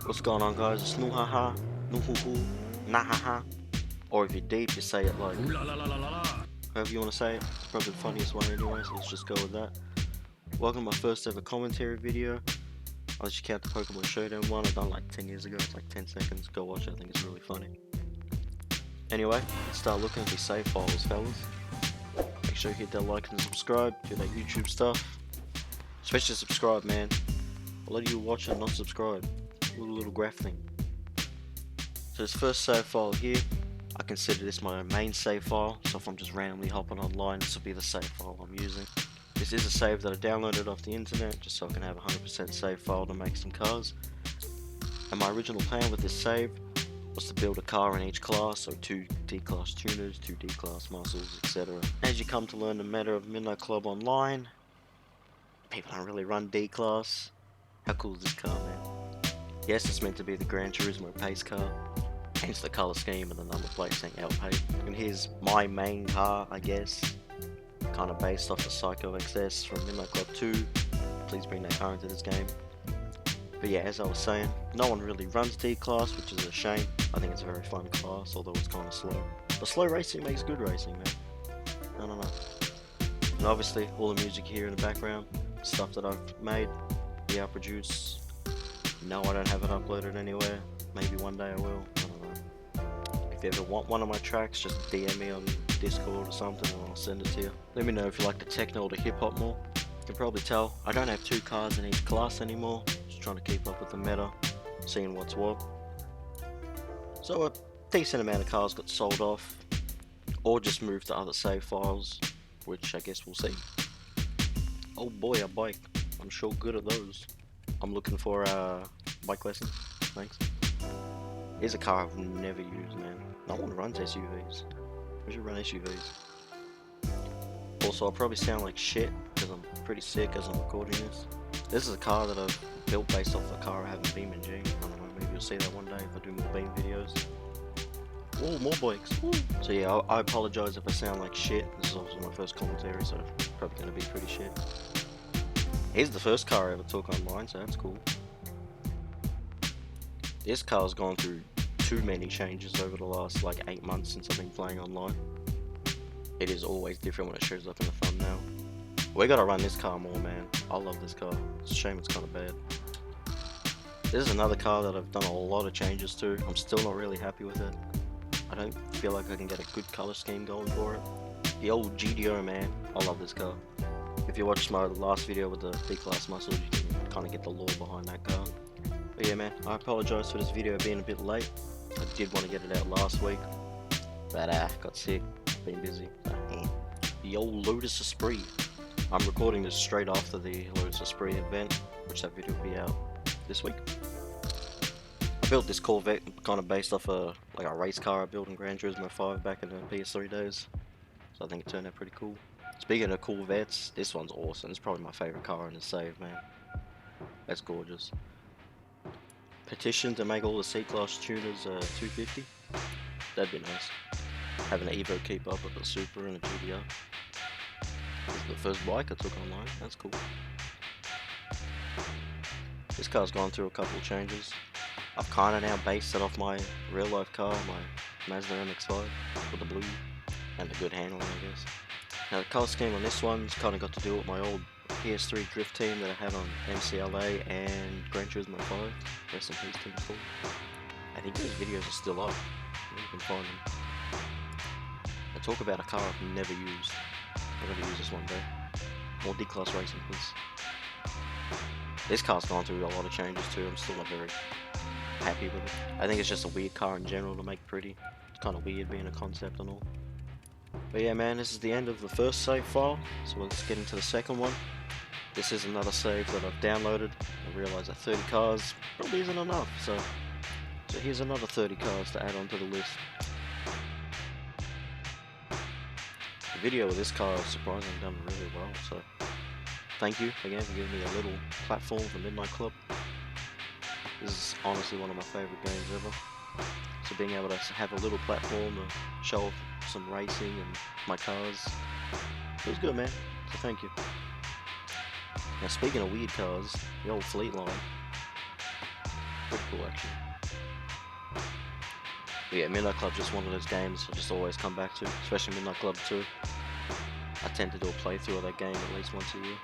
What's going on, guys? It's Nauhuahuh, Nauhuahuh, Nahaha, or if you're deep, you say it like Ooh la la la la la la. however you want to say it. It's probably the funniest one anyway, so let's just go with that. Welcome to my first ever commentary video. I'll just count the Pokemon Showdown one I done like 10 years ago. It's like 10 seconds. Go watch it. I think it's really funny. Anyway, let's start looking at these save files, fellas. Make sure you hit that like and subscribe. Do that YouTube stuff. Especially subscribe, man. A lot of you watch and not subscribe. Little graph thing. So this first save file here, I consider this my main save file, so if I'm just randomly hopping online, this will be the save file I'm using. This is a save that I downloaded off the internet, just so I can have a 100% save file to make some cars. And my original plan with this save was to build a car in each class, so 2 D-class tuners, 2 D-class muscles, etc. As you come to learn the meta of Midnight Club online, people don't really run D-class. How cool is this car, man? Yes, it's meant to be the Gran Turismo pace car, hence the colour scheme and the number plate saying Alpay. And here's my main car, I guess, kind of based off the Psycho XS from Midnight Club 2. Please bring that car into this game. But yeah, as I was saying, no one really runs D-Class, which is a shame. I think it's a very fun class, although it's kind of slow. But slow racing makes good racing, man. I don't know. And obviously, all the music here in the background, stuff that I've made, yeah, I produce. No, I don't have it uploaded anywhere. Maybe one day I will. I don't know. If you ever want one of my tracks, just DM me on Discord or something and I'll send it to you. Let me know if you like the techno or the hip hop more. You can probably tell I don't have 2 cars in each class anymore. Just trying to keep up with the meta, seeing what's what. So a decent amount of cars got sold off, or just moved to other save files, which I guess we'll see. Oh boy, a bike. I'm sure good at those. I'm looking for bike lessons. Thanks. Here's a car I've never used, man. No one runs SUVs. We should run SUVs. Also, I'll probably sound like shit because I'm pretty sick as I'm recording this. This is a car that I've built based off a car I have in Beam and G. I don't know, maybe you'll see that one day if I do more Beam videos. Oh, more bikes. Woo. So yeah, I apologize if I sound like shit. This is also my first commentary, so it's probably going to be pretty shit. Here's the first car I ever took online, so that's cool. This car's gone through too many changes over the last like 8 months since I've been playing online. It is always different when it shows up in the thumbnail. We gotta run this car more, man. I love this car. It's a shame it's kind of bad. This is another car that I've done a lot of changes to. I'm still not really happy with it. I don't feel like I can get a good color scheme going for it. The old GDO, man. I love this car. If you watched my last video with the D-Class muscles, you can kind of get the lore behind that car. But yeah, man, I apologize for this video being a bit late. I did want to get it out last week, but got sick, been busy. The old Lotus Esprit. I'm recording this straight after the Lotus Esprit event, which that video will be out this week. I built this Corvette kind of based off a race car I built in Gran Turismo 5 back in the PS3 days, so I think it turned out pretty cool. Speaking of Corvettes, this one's awesome. It's probably my favorite car in the save, man. That's gorgeous. Petition to make all the C-Class tuners 250. That'd be nice. Have an Evo keep up with the Super and the GDR. This is the first bike I took online. That's cool. This car's gone through a couple of changes. I've kind of now based it off my real life car, my Mazda MX-5 with the blue and the good handling, I guess. Now the color scheme on this one's kind of got to do with my old PS3 drift team that I had on MCLA and Gran Turismo 5. Rest in peace, Team 4. I think those videos are still up. You can find them. I talk about a car I've never used. I'm going to use this one day. More D-Class racing, please. This car's gone through a lot of changes too. I'm still not very happy with it. I think it's just a weird car in general to make pretty. It's kind of weird being a concept and all. But yeah, man, this is the end of the first save file, so let's get into the second one. This is another save that I've downloaded. I realised that 30 cars probably isn't enough, so here's another 30 cars to add onto the list. The video of this car is surprisingly done really well, so thank you again for giving me a little platform for Midnight Club. This is honestly one of my favourite games ever. So being able to have a little platform to show off some racing and my cars, it was good, man. So thank you. Now speaking of weird cars, the old Fleet line, pretty cool actually. But yeah, Midnight Club's just one of those games I just always come back to, especially Midnight Club 2. I tend to do a playthrough of that game at least once a year.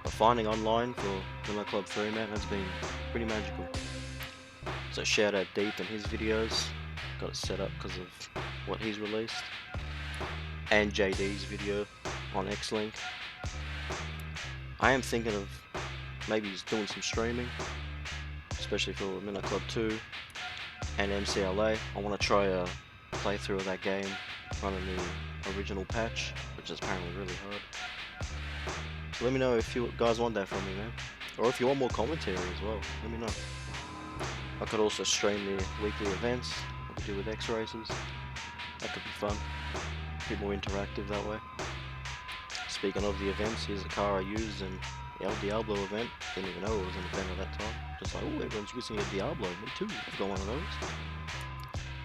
But finding online for Midnight Club 3, man, has been pretty magical. So shout out Deep and his videos, got it set up because of what he's released. And JD's video on Xlink. I am thinking of maybe just doing some streaming, especially for Midnight Club 2 and MCLA. I want to try a playthrough of that game running the original patch, which is apparently really hard. So let me know if you guys want that from me, man. Or if you want more commentary as well, let me know. I could also stream the weekly events, I could do with X races. That could be fun. A bit more interactive that way. Speaking of the events, here's a car I used in the El Diablo event. Didn't even know it was an event at that time. Just like, oh, everyone's using a Diablo. Me too. I've got one of those.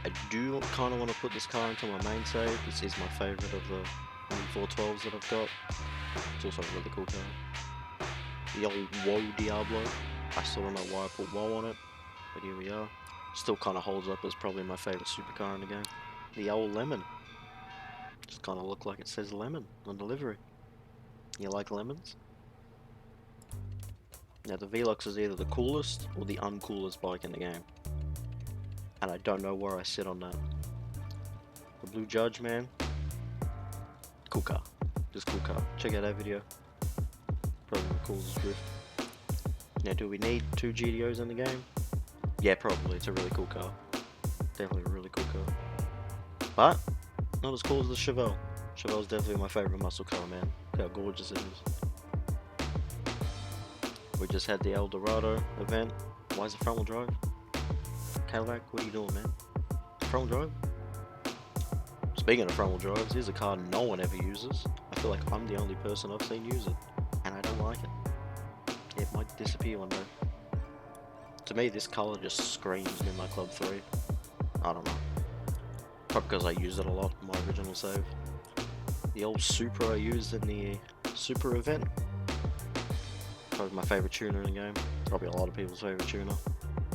I do kind of want to put this car into my main save. This is my favorite of the 412s that I've got. It's also a really cool car. The old Woe Diablo. I still don't know why I put Woe on it, but here we are. Still kind of holds up as probably my favorite supercar in the game. The old Lemon. Just kind of look like it says lemon on delivery. You like lemons? Now the Velux is either the coolest or the uncoolest bike in the game. And I don't know where I sit on that. The Blue Judge, man. Cool car. Just cool car. Check out that video. Probably the coolest drift. Now do we need 2 GTOs in the game? Yeah, probably. It's a really cool car. Definitely a really cool car. But not as cool as the Chevelle. Chevelle's definitely my favorite muscle car, man. Look how gorgeous it is. We just had the El Dorado event. Why is it front wheel drive? Cadillac, what are you doing, man? Front wheel drive? Speaking of front wheel drives, here's a car no one ever uses. I feel like I'm the only person I've seen use it, and I don't like it. It might disappear one day. To me, this color just screams Midnight Club 3. I don't know. Probably because I use it a lot in my original save. The old Supra I used in the Super event. Probably my favorite tuner in the game. Probably a lot of people's favorite tuner.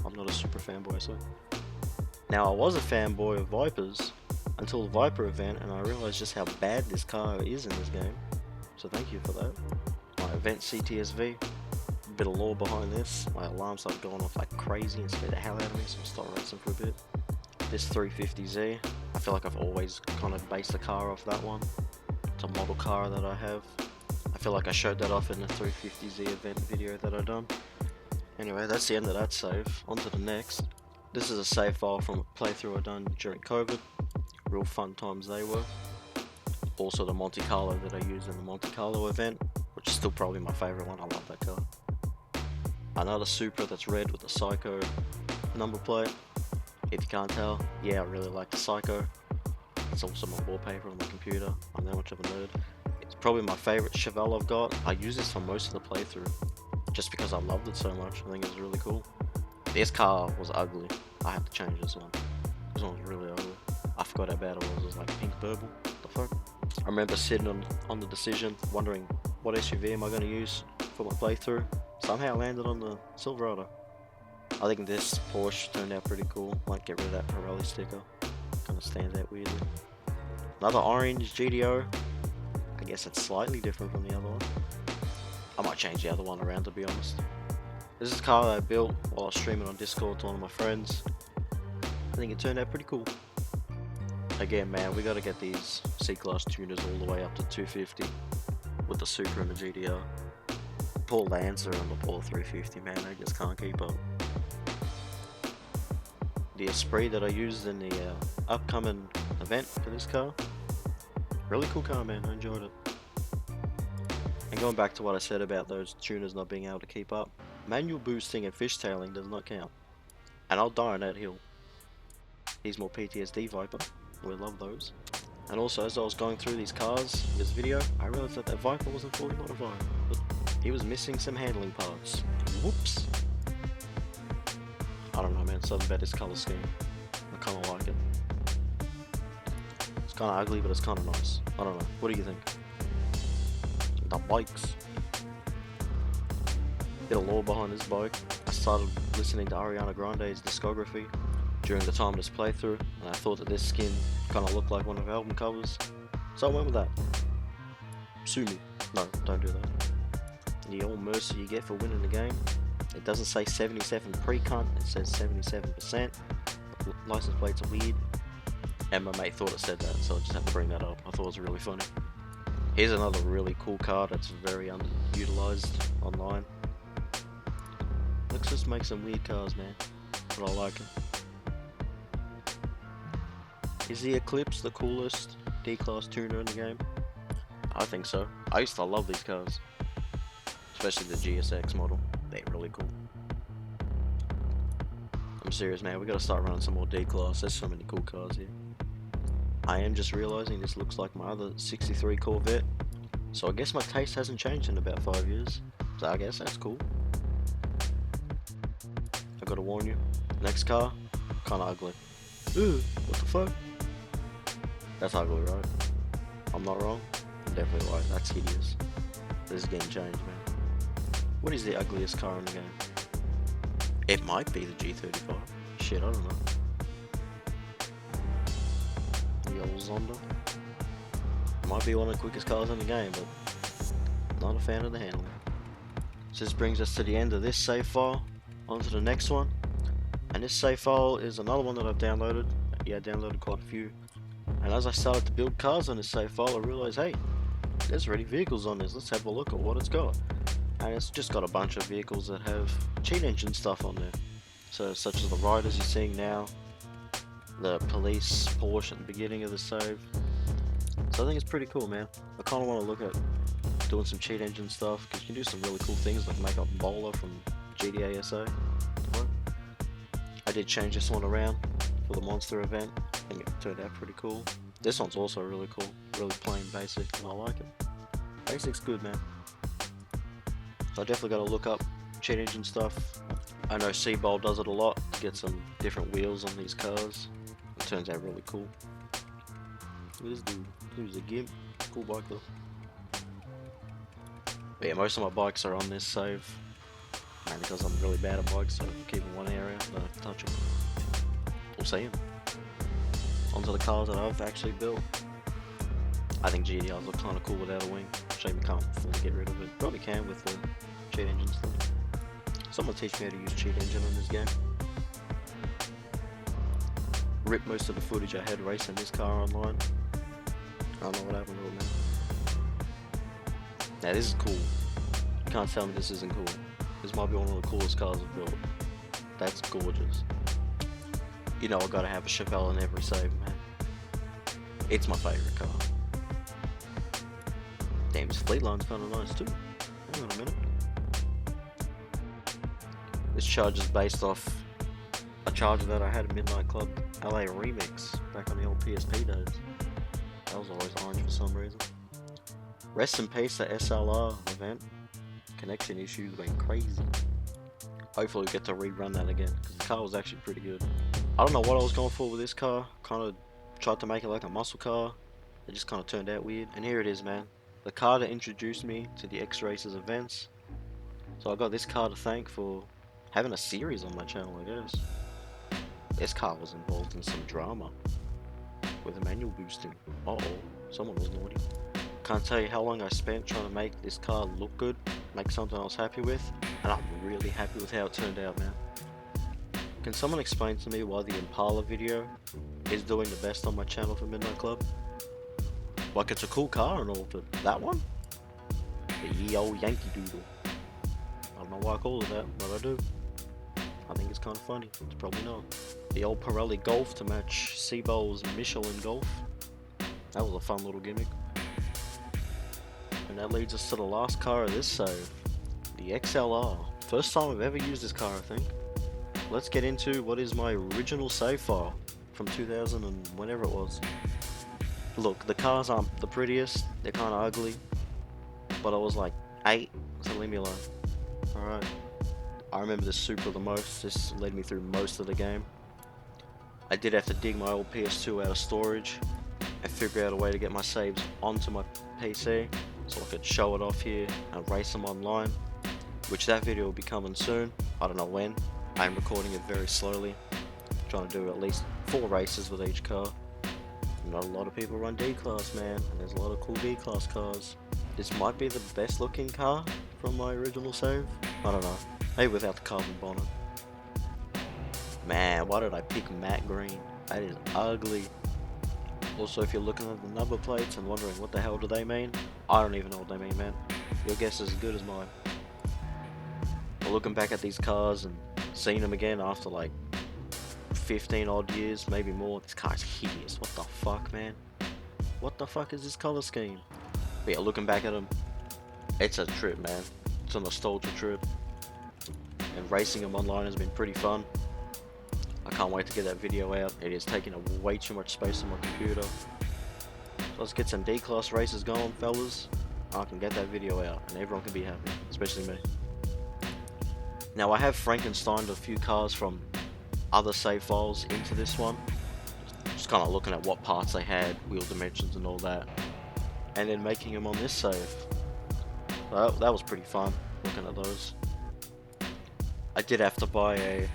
I'm not a super fanboy, so. Now I was a fanboy of Vipers until the Viper event, and I realized just how bad this car is in this game. So thank you for that. My event CTSV. Bit of lore behind this. My alarm started going off like crazy and scared the hell out of me, so I started racing for a bit. This 350Z, I feel like I've always kind of based the car off that one. It's a model car that I have. I feel like I showed that off in the 350Z event video that I done. Anyway, that's the end of that save. On to the next. This is a save file from a playthrough I done during COVID. Real fun times they were. Also the Monte Carlo that I used in the Monte Carlo event, which is still probably my favorite one. I love that car. Another Supra that's red with a Psycho number plate. If you can't tell, yeah, I really like the Psycho. It's also my wallpaper on the computer. I'm that much of a nerd. It's probably my favorite Chevelle I've got. I use this for most of the playthrough, just because I loved it so much. I think it was really cool. This car was ugly. I had to change this one. This one was really ugly. I forgot how bad it was. It was like pink purple. What the fuck? I remember sitting on the decision, wondering what SUV am I going to use for my playthrough. Somehow I landed on the Silverado. I think this Porsche turned out pretty cool. Might get rid of that Pirelli sticker. Kind of stands out weirdly. Another orange GTO. I guess it's slightly different from the other one. I might change the other one around, to be honest. This is a car that I built while I was streaming on Discord to one of my friends. I think it turned out pretty cool. Again, man, we gotta get these C-Class tuners all the way up to 250 with the Supra and the GTO. Poor Lancer and the poor 350, man, they just can't keep up. The Esprit that I used in the upcoming event for this car, really cool car, man, I enjoyed it. And going back to what I said about those tuners not being able to keep up, manual boosting and fishtailing does not count. And I'll die on that hill. He's more PTSD Viper, we love those. And also, as I was going through these cars in this video, I realized that that Viper wasn't fully modified. He was missing some handling parts. Whoops. I don't know, man, something about this color scheme. I kind of like it. It's kind of ugly, but it's kind of nice. I don't know. What do you think? The bikes. Bit of lore behind this bike. I started listening to Ariana Grande's discography during the time of this playthrough, and I thought that this skin kind of looked like one of her album covers, so I went with that. Sue me. No, don't do that. The old mercy you get for winning the game. It doesn't say 77 pre-cunt, it says 77%. License plates are weird, and my mate thought it said that, so I just had to bring that up. I thought it was really funny. Here's another really cool card that's very underutilized online. Let's just make some weird cars, man, but I like it. Is the Eclipse the coolest D-Class tuner in the game? I think so. I used to love these cars, especially the GSX model. They're really cool. I'm serious, man, we gotta start running some more D-Class. There's so many cool cars here. I am just realizing this looks like my other 63 Corvette, so I guess my taste hasn't changed in about 5 years, so I guess that's cool. I gotta warn you, next car, kinda ugly. Ooh, what the fuck? That's ugly, right? I'm not wrong? I'm definitely right, that's hideous. This is getting changed, man. What is the ugliest car in the game? It might be the G35. Shit, I don't know. The old Zonda. It might be one of the quickest cars in the game, but not a fan of the handling. So this brings us to the end of this save file. On to the next one. And this save file is another one that I've downloaded. Yeah, I downloaded quite a few. And as I started to build cars on this save file, I realized, hey, there's already vehicles on this. Let's have a look at what it's got. And it's just got a bunch of vehicles that have cheat engine stuff on there. So such as the Riders you're seeing now, the police Porsche at the beginning of the save. So I think it's pretty cool, man. I kind of want to look at doing some cheat engine stuff, because you can do some really cool things like make a bowler from GTA SA. I did change this one around for the monster event. I think it turned out pretty cool. This one's also really cool, really plain basic, and I like it. Basic's good, man. So I definitely got to look up cheat engine stuff. I know Seabold does it a lot to get some different wheels on these cars. It turns out really cool. Look at this dude. Who's a gimp? Cool bike though. But yeah, most of my bikes are on this save. Mainly because I'm really bad at bikes, so I keep in one area, don't touch them. We'll see them. Onto the cars that I've actually built. I think GTRs look kind of cool without a wing. Shame you can't fully get rid of it. Probably can with the cheat engine stuff. Someone teach me how to use cheat engine on this game. Ripped most of the footage I had racing this car online. I don't know what happened to it, man. Now this is cool. You can't tell me this isn't cool. This might be one of the coolest cars I've built. That's gorgeous. You know I gotta have a Chevelle in every save, man. It's my favourite car. Damn, this fleet line's kinda nice too. Hang on a minute. This charge is based off a charger that I had at Midnight Club LA Remix back on the old PSP days. That was always orange for some reason. Rest in peace to SLR event. Connection issues went crazy. Hopefully we get to rerun that again, because the car was actually pretty good. I don't know what I was going for with this car. Kind of tried to make it like a muscle car. It just kind of turned out weird. And here it is, man. The car that introduced me to the X-Racers events. So I got this car to thank for having a series on my channel, I guess. This car was involved in some drama with a manual boosting. Uh-oh, someone was naughty. Can't tell you how long I spent trying to make this car look good, make something I was happy with, and I'm really happy with how it turned out, man. Can someone explain to me why the Impala video is doing the best on my channel for Midnight Club? Like, it's a cool car and all, but that one? The ye old Yankee Doodle. I don't know why I call it that, but I do. I think it's kind of funny. It's probably not. The old Pirelli Golf to match Seabold's Michelin Golf. That was a fun little gimmick. And that leads us to the last car of this save. The XLR. First time I've ever used this car, I think. Let's get into what is my original save file from 2000 and whenever it was. Look, the cars aren't the prettiest. They're kind of ugly. But I was like 8, so leave me alone. Alright. I remember this Supra the most. This led me through most of the game. I did have to dig my old PS2 out of storage and figure out a way to get my saves onto my PC so I could show it off here and race them online. which that video will be coming soon. I don't know when. I'm recording it very slowly, trying to do at least 4 races with each car. Not a lot of people run D-Class, man, and there's a lot of cool D-Class cars. This might be the best looking car from my original save. I don't know, maybe without the carbon bonnet. Man, why did I pick matte green? That is ugly. Also, if you're looking at the number plates and wondering what the hell do they mean, I don't even know what they mean, man. Your guess is as good as mine. But looking back at these cars and seeing them again after like 15 odd years, maybe more, this car is hideous. What the fuck, man? What the fuck is this color scheme? But yeah, looking back at them, it's a trip, man. It's a nostalgia trip. And racing them online has been pretty fun. I can't wait to get that video out. It is taking up way too much space on my computer. So let's get some D-Class races going, fellas. I can get that video out and everyone can be happy, especially me. Now I have Frankensteined a few cars from other save files into this one. Just kind of looking at what parts they had, wheel dimensions and all that. And then making them on this save. That was pretty fun, looking at those. I did have to buy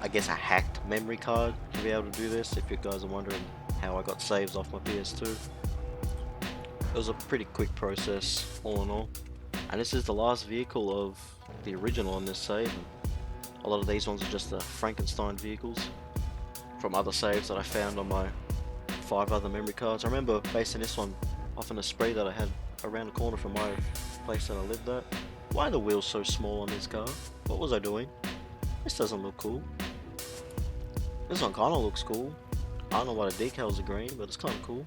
I guess a hacked memory card to be able to do this, if you guys are wondering how I got saves off my PS2. It was a pretty quick process, all in all. And this is the last vehicle of the original on this save. A lot of these ones are just the Frankenstein vehicles from other saves that I found on my 5 other memory cards. I remember basing this one off an Esprit that I had around the corner from my place that I lived at. Why are the wheels so small on this car? What was I doing? This doesn't look cool. This one kinda looks cool. I don't know why the decals are green, but it's kinda cool.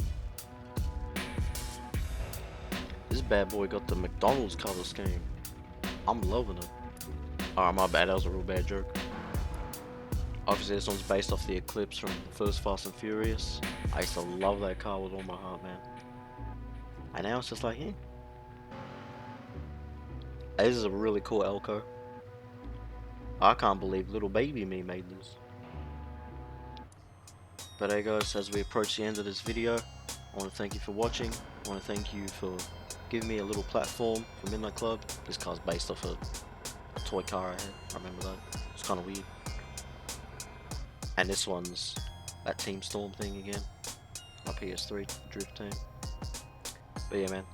This bad boy got the McDonald's color scheme. I'm loving it. Alright, my bad, that was a real bad joke. Obviously this one's based off the Eclipse from the first Fast and Furious. I used to love that car with all my heart, man. And now it's just like, eh. This is a really cool Elko. I can't believe little baby me made this. But hey guys, as we approach the end of this video, I want to thank you for watching. I want to thank you for giving me a little platform for Midnight Club. This car's based off a toy car I had, I remember that. It's kind of weird. And this one's that Team Storm thing again. My PS3 drift team. But yeah, man,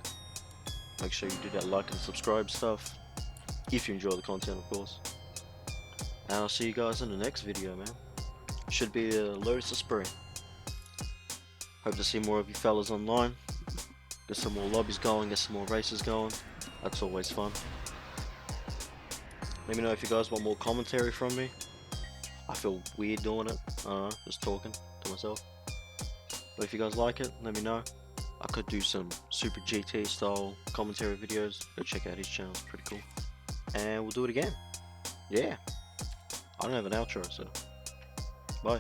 make sure you do that like and subscribe stuff, if you enjoy the content, of course. And I'll see you guys in the next video, man. Should be a Lotus Esprit. Hope to see more of you fellas online. Get some more lobbies going, get some more races going. That's always fun. Let me know if you guys want more commentary from me. I feel weird doing it. I don't know, just talking to myself. But if you guys like it, let me know. I could do some Super GT style commentary videos. Go check out his channel, it's pretty cool. And we'll do it again. Yeah. I don't have an outro, so bye.